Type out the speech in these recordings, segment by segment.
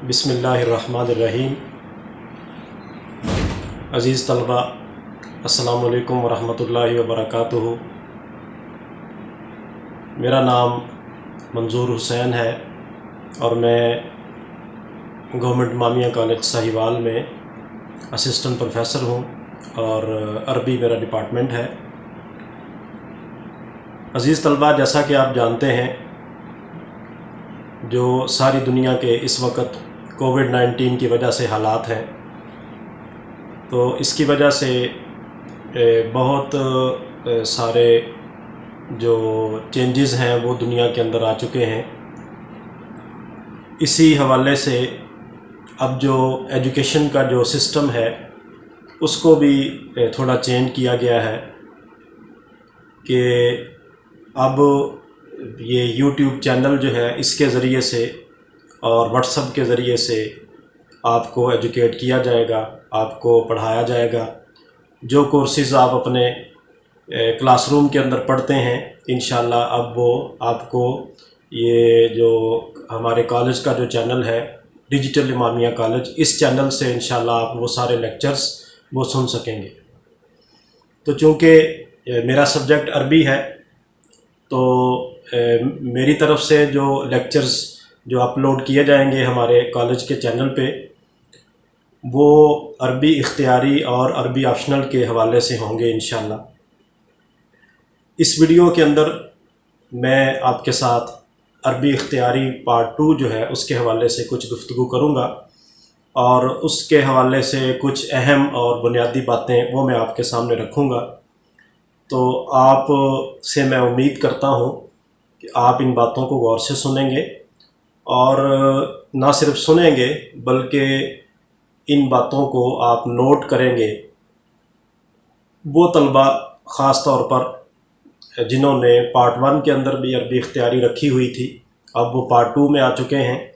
बिस्मिल्लाहिर्रहमानिर्रहीम। अज़ीज़ तलबा, अस्सलामु अलैकुम वरहमतुल्लाहि वबरकातुहू। मेरा नाम मंजूर हुसैन है और मैं गवर्नमेंट मामिया कॉलेज साहिवाल में असिस्टेंट प्रोफेसर हूँ और अरबी मेरा डिपार्टमेंट है। अज़ीज़ तलबा, जैसा कि आप जानते हैं, जो सारी दुनिया के इस वक्त कोविड-19 की वजह से हालात हैं, तो इसकी वजह से बहुत सारे जो चेंजेस हैं वो दुनिया के अंदर आ चुके हैं। इसी हवाले से अब जो एजुकेशन का जो सिस्टम है उसको भी थोड़ा चेंज किया गया है कि अब ये यूट्यूब चैनल जो है इसके ज़रिए से और व्हाट्सएप के ज़रिए से आपको एजुकेट किया जाएगा, आपको पढ़ाया जाएगा। जो कोर्सेज़ आप अपने क्लासरूम के अंदर पढ़ते हैं, इंशाल्लाह अब वो आपको ये जो हमारे कॉलेज का जो चैनल है डिजिटल इमामिया कॉलेज, इस चैनल से इंशाल्लाह आप वो सारे लेक्चर्स वो सुन सकेंगे। तो चूँकि मेरा सब्जेक्ट अरबी है, तो मेरी तरफ से जो लेक्चर्स जो अपलोड किए जाएंगे हमारे कॉलेज के चैनल पे, वो अरबी इख्तियारी और अरबी ऑप्शनल के हवाले से होंगे इंशाल्लाह। इस वीडियो के अंदर मैं आपके साथ अरबी इख्तियारी पार्ट 2 जो है उसके हवाले से कुछ गुफ्तगू करूँगा और उसके हवाले से कुछ अहम और बुनियादी बातें वो मैं आपके सामने रखूँगा। तो आप से मैं उम्मीद करता हूँ कि आप इन बातों को गौर से सुनेंगे और ना सिर्फ सुनेंगे बल्कि इन बातों को आप नोट करेंगे। वो तलबा ख़ास तौर पर जिन्होंने पार्ट 1 के अंदर भी अरबी इख्तियारी रखी हुई थी, अब वो पार्ट 2 में आ चुके हैं,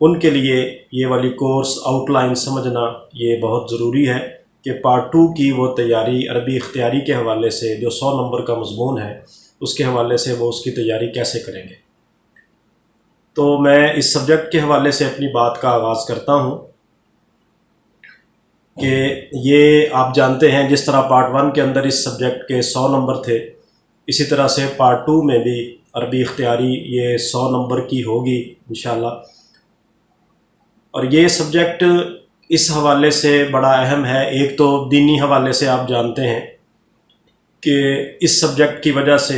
उनके लिए ये वाली कोर्स आउटलाइन समझना ये बहुत ज़रूरी है कि पार्ट 2 की वो तैयारी अरबी इख्तियारी के हवाले से जो 100 नंबर का मज़मून है उसके हवाले से वो उसकी तैयारी कैसे करेंगे। तो मैं इस सब्जेक्ट के हवाले से अपनी बात का आगाज़ करता हूँ कि ये आप जानते हैं जिस तरह पार्ट 1 के अंदर इस सब्जेक्ट के 100 नंबर थे, इसी तरह से पार्ट 2 में भी अरबी इख्तियारी ये 100 नंबर की होगी इंशाल्लाह। और ये सब्जेक्ट इस हवाले से बड़ा अहम है। एक तो दीनी हवाले से आप जानते हैं कि इस सब्जेक्ट की वजह से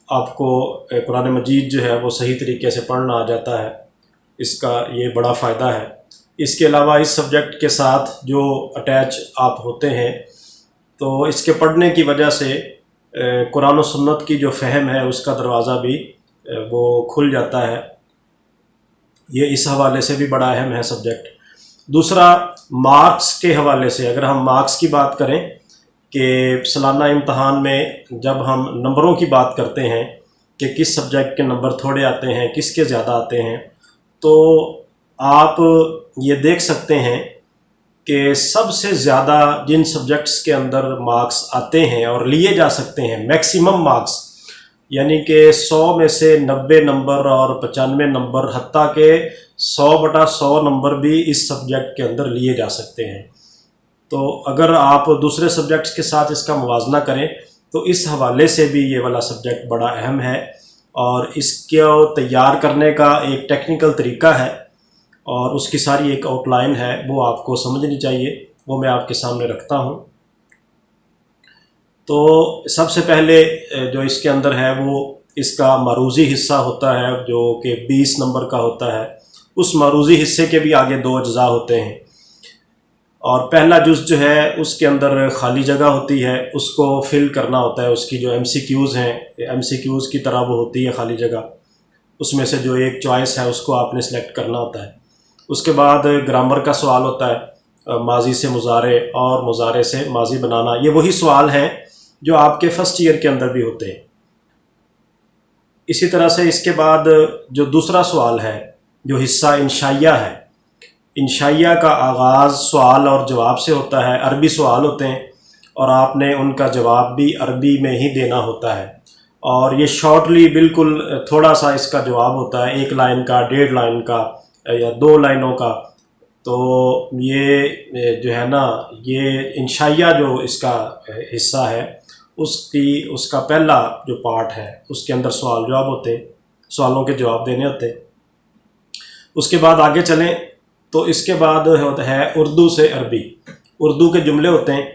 आपको कुरान मजीद जो है वो सही तरीके से पढ़ना आ जाता है, इसका ये बड़ा फ़ायदा है। इसके अलावा इस सब्जेक्ट के साथ जो अटैच आप होते हैं, तो इसके पढ़ने की वजह से कुरान और सुन्नत की जो फ़हम है उसका दरवाज़ा भी वो खुल जाता है। ये इस हवाले से भी बड़ा अहम है सब्जेक्ट। दूसरा, मार्क्स के हवाले से अगर हम मार्क्स की बात करें कि सालाना इम्तहान में जब हम नंबरों की बात करते हैं कि किस सब्जेक्ट के नंबर थोड़े आते हैं, किसके ज़्यादा आते हैं, तो आप ये देख सकते हैं कि सबसे ज़्यादा जिन सब्जेक्ट्स के अंदर मार्क्स आते हैं और लिए जा सकते हैं, मैक्सिमम मार्क्स, यानी कि 100 में से 90 नंबर और 95 नंबर, हत्ता के 100/100 नंबर भी इस सब्जेक्ट के अंदर लिए जा सकते हैं। तो अगर आप दूसरे सब्जेक्ट्स के साथ इसका मुवाजना करें तो इस हवाले से भी ये वाला सब्जेक्ट बड़ा अहम है और इसको तैयार करने का एक टेक्निकल तरीका है और उसकी सारी एक आउटलाइन है, वो आपको समझनी चाहिए, वो मैं आपके सामने रखता हूँ। तो सबसे पहले जो इसके अंदर है वो इसका मारूज़ी हिस्सा होता है जो कि 20 नंबर का होता है। उस मारूज़ी हिस्से के भी आगे 2 अज्जा होते हैं और पहला जुज़ जो है उसके अंदर खाली जगह होती है, उसको फिल करना होता है। उसकी जो MCQs हैं, MCQs की तरह वो होती है खाली जगह, उसमें से जो एक चॉइस है उसको आपने सेलेक्ट करना होता है। उसके बाद ग्रामर का सवाल होता है, माजी से मुजारे और मुजारे से माजी बनाना। ये वही सवाल हैं जो आपके फर्स्ट ईयर के अंदर भी होते हैं। इसी तरह से इसके बाद जो दूसरा सवाल है, जो हिस्सा इंशाइया है, इंशाइया का आगाज़ सवाल और जवाब से होता है। अरबी सवाल होते हैं और आपने उनका जवाब भी अरबी में ही देना होता है और ये शॉर्टली बिल्कुल थोड़ा सा इसका जवाब होता है, 1 लाइन का, 1.5 लाइन का, یا 2 لائنوں کا، تو یہ جو ہے نا یہ انشائیہ جو اس کا حصہ ہے اس کا پہلا جو پارٹ ہے اس کے اندر سوال جواب ہوتے ہیں، سوالوں کے جواب دینے ہوتے ہیں۔ اس کے بعد آگے چلیں تو اس کے بعد ہوتا ہے اردو سے عربی، اردو کے جملے ہوتے ہیں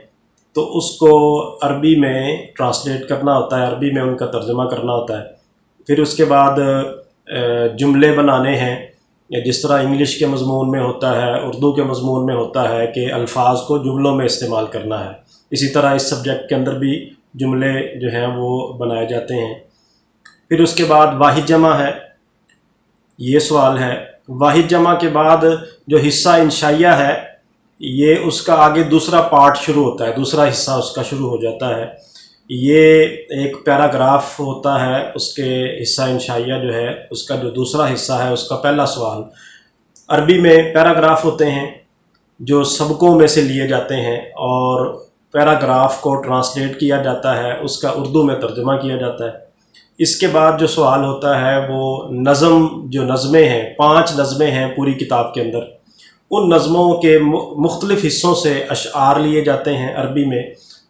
تو اس کو عربی میں ٹرانسلیٹ کرنا ہوتا ہے، عربی میں ان کا ترجمہ کرنا ہوتا ہے۔ پھر اس کے بعد جملے بنانے ہیں، جس طرح انگلش کے مضمون میں ہوتا ہے، اردو کے مضمون میں ہوتا ہے کہ الفاظ کو جملوں میں استعمال کرنا ہے، اسی طرح اس سبجیکٹ کے اندر بھی جملے جو ہیں وہ بنائے جاتے ہیں۔ پھر اس کے بعد واحد جمع ہے، یہ سوال ہے۔ واحد جمع کے بعد جو حصہ انشائیہ ہے یہ اس کا آگے دوسرا پارٹ شروع ہوتا ہے، دوسرا حصہ اس کا شروع ہو جاتا ہے۔ یہ ایک پیراگراف ہوتا ہے، اس کے حصہ انشائیہ جو ہے اس کا جو دوسرا حصہ ہے اس کا پہلا سوال۔ عربی میں پیراگراف ہوتے ہیں جو سبقوں میں سے لیے جاتے ہیں اور پیراگراف کو ٹرانسلیٹ کیا جاتا ہے، اس کا اردو میں ترجمہ کیا جاتا ہے۔ اس کے بعد جو سوال ہوتا ہے وہ نظم، جو نظمیں ہیں 5 نظمیں ہیں پوری کتاب کے اندر، ان نظموں کے مختلف حصوں سے اشعار لیے جاتے ہیں عربی میں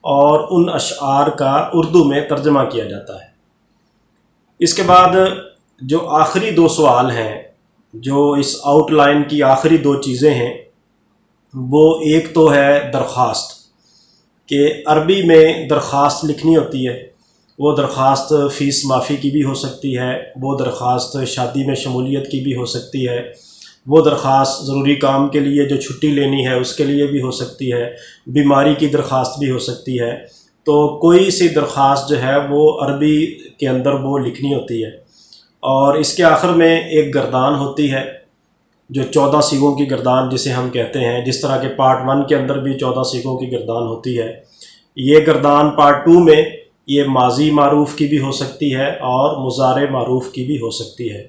اور ان اشعار کا اردو میں ترجمہ کیا جاتا ہے۔ اس کے بعد جو آخری 2 سوال ہیں، جو اس آؤٹ لائن کی آخری 2 چیزیں ہیں، وہ ایک تو ہے درخواست، کہ عربی میں درخواست لکھنی ہوتی ہے۔ وہ درخواست فیس معافی کی بھی ہو سکتی ہے، وہ درخواست شادی میں شمولیت کی بھی ہو سکتی ہے، وہ درخواست ضروری کام کے لیے جو چھٹی لینی ہے اس کے لیے بھی ہو سکتی ہے، بیماری کی درخواست بھی ہو سکتی ہے۔ تو کوئی سی درخواست جو ہے وہ عربی کے اندر وہ لکھنی ہوتی ہے، اور اس کے آخر میں ایک گردان ہوتی ہے، جو 14 سیغوں کی گردان جسے ہم کہتے ہیں، جس طرح کہ پارٹ 1 کے اندر بھی 14 سیغوں کی گردان ہوتی ہے۔ یہ گردان پارٹ 2 میں یہ ماضی معروف کی بھی ہو سکتی ہے اور مضارع معروف کی بھی ہو سکتی ہے۔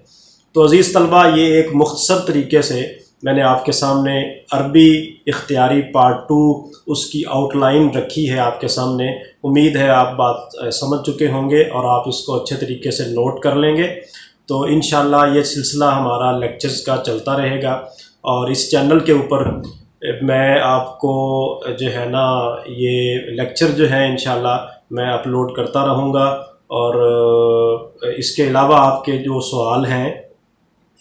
تو عزیز طلبہ، یہ ایک مختصر طریقے سے میں نے آپ کے سامنے عربی اختیاری پارٹ 2 اس کی آؤٹ لائن رکھی ہے آپ کے سامنے۔ امید ہے آپ بات سمجھ چکے ہوں گے اور آپ اس کو اچھے طریقے سے نوٹ کر لیں گے۔ تو انشاءاللہ یہ سلسلہ ہمارا لیکچرز کا چلتا رہے گا، اور اس چینل کے اوپر میں آپ کو جو ہے نا یہ لیکچر جو ہے انشاءاللہ میں اپلوڈ کرتا رہوں گا، اور اس کے علاوہ آپ کے جو سوال ہیں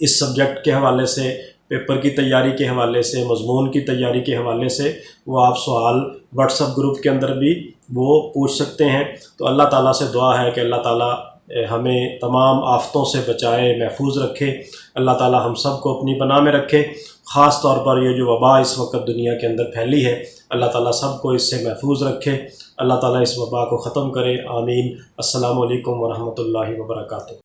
اس سبجیکٹ کے حوالے سے، پیپر کی تیاری کے حوالے سے، مضمون کی تیاری کے حوالے سے، وہ آپ سوال واٹس ایپ گروپ کے اندر بھی وہ پوچھ سکتے ہیں۔ تو اللہ تعالیٰ سے دعا ہے کہ اللہ تعالیٰ ہمیں تمام آفتوں سے بچائے، محفوظ رکھے۔ اللہ تعالیٰ ہم سب کو اپنی پناہ میں رکھے۔ خاص طور پر یہ جو وبا اس وقت دنیا کے اندر پھیلی ہے، اللہ تعالیٰ سب کو اس سے محفوظ رکھے۔ اللہ تعالیٰ اس وبا کو ختم کرے، آمین۔ السلام علیکم ورحمۃ اللہ وبرکاتہ۔